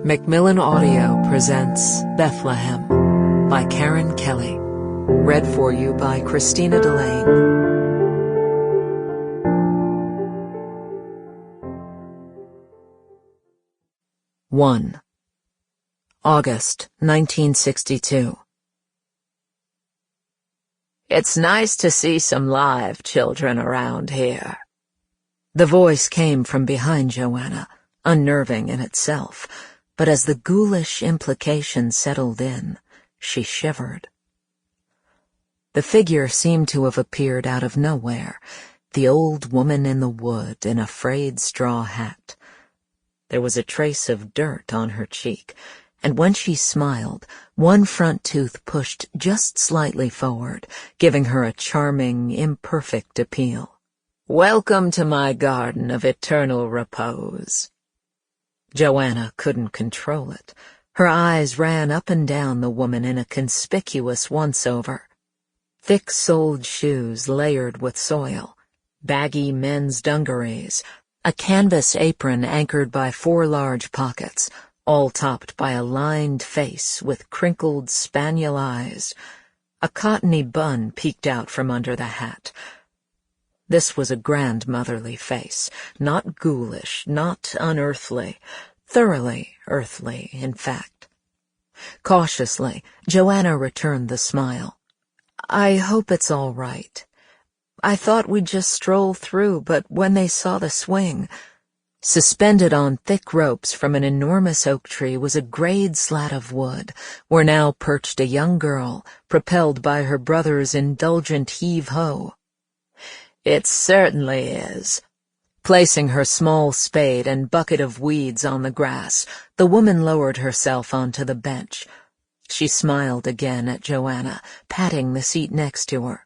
Macmillan Audio presents Bethlehem by Karen Kelly. Read for you by Christina Delaine. One, August 1962. It's nice to see some live children around here. The voice came from behind Joanna, unnerving in itself, but as the ghoulish implication settled in, she shivered. The figure seemed to have appeared out of nowhere, the old woman in the wood in a frayed straw hat. There was a trace of dirt on her cheek, and when she smiled, one front tooth pushed just slightly forward, giving her a charming, imperfect appeal. Welcome to my garden of eternal repose. Joanna couldn't control it. Her eyes ran up and down the woman in a conspicuous once-over. Thick-soled shoes layered with soil, baggy men's dungarees, a canvas apron anchored by 4 large pockets, all topped by a lined face with crinkled spaniel eyes. A cottony bun peeked out from under the hat. This was a grandmotherly face, not ghoulish, not unearthly, thoroughly earthly, in fact. Cautiously, Joanna returned the smile. I hope it's all right. I thought we'd just stroll through, but when they saw the swing... Suspended on thick ropes from an enormous oak tree was a grayed slat of wood, where now perched a young girl, propelled by her brother's indulgent heave-ho. It certainly is. Placing her small spade and bucket of weeds on the grass, the woman lowered herself onto the bench. She smiled again at Joanna, patting the seat next to her.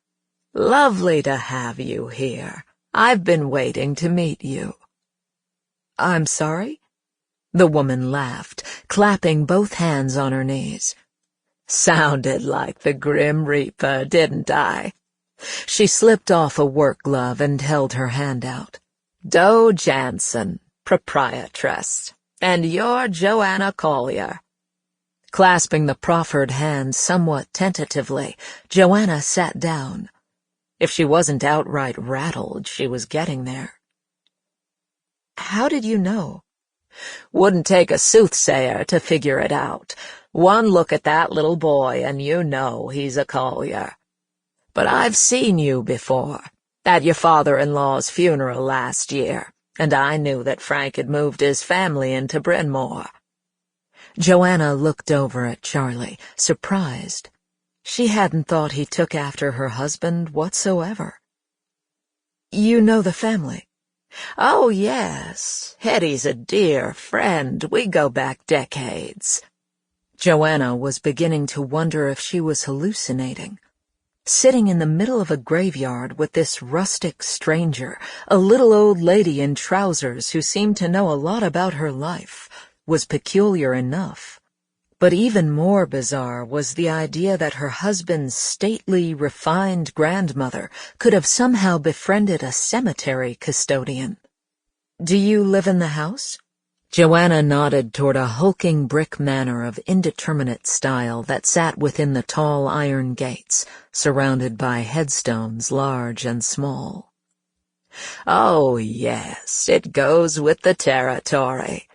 Lovely to have you here. I've been waiting to meet you. I'm sorry? The woman laughed, clapping both hands on her knees. Sounded like the Grim Reaper, didn't I? She slipped off a work glove and held her hand out. Doe Jansen, proprietress, and you're Joanna Collier. Clasping the proffered hand somewhat tentatively, Joanna sat down. If she wasn't outright rattled, she was getting there. How did you know? Wouldn't take a soothsayer to figure it out. One look at that little boy and you know he's a Collier. But I've seen you before, at your father-in-law's funeral last year, and I knew that Frank had moved his family into Bryn Mawr. Joanna looked over at Charlie, surprised. She hadn't thought he took after her husband whatsoever. You know the family? Oh, yes. Hetty's a dear friend. We go back decades. Joanna was beginning to wonder if she was hallucinating. Sitting in the middle of a graveyard with this rustic stranger, a little old lady in trousers who seemed to know a lot about her life, was peculiar enough. But even more bizarre was the idea that her husband's stately, refined grandmother could have somehow befriended a cemetery custodian. Do you live in the house? Joanna nodded toward a hulking brick manor of indeterminate style that sat within the tall iron gates, surrounded by headstones large and small. Oh, yes, it goes with the territory.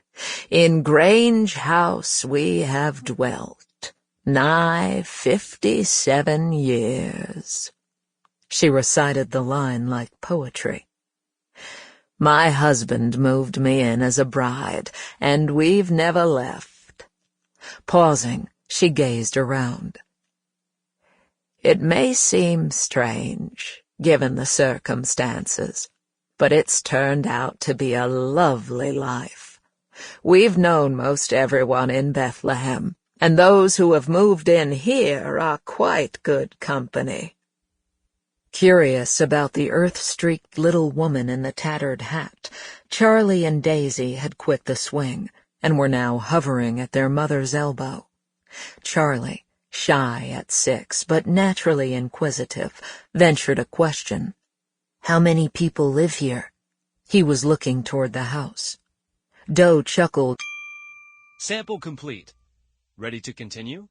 In Grange House we have dwelt, nigh 57 years. She recited the line like poetry. My husband moved me in as a bride, and we've never left. Pausing, she gazed around. It may seem strange, given the circumstances, but it's turned out to be a lovely life. We've known most everyone in Bethlehem, and those who have moved in here are quite good company. Curious about the earth-streaked little woman in the tattered hat, Charlie and Daisy had quit the swing and were now hovering at their mother's elbow. Charlie, shy at 6 but naturally inquisitive, ventured a question. How many people live here? He was looking toward the house. Doe chuckled. Sample complete. Ready to continue?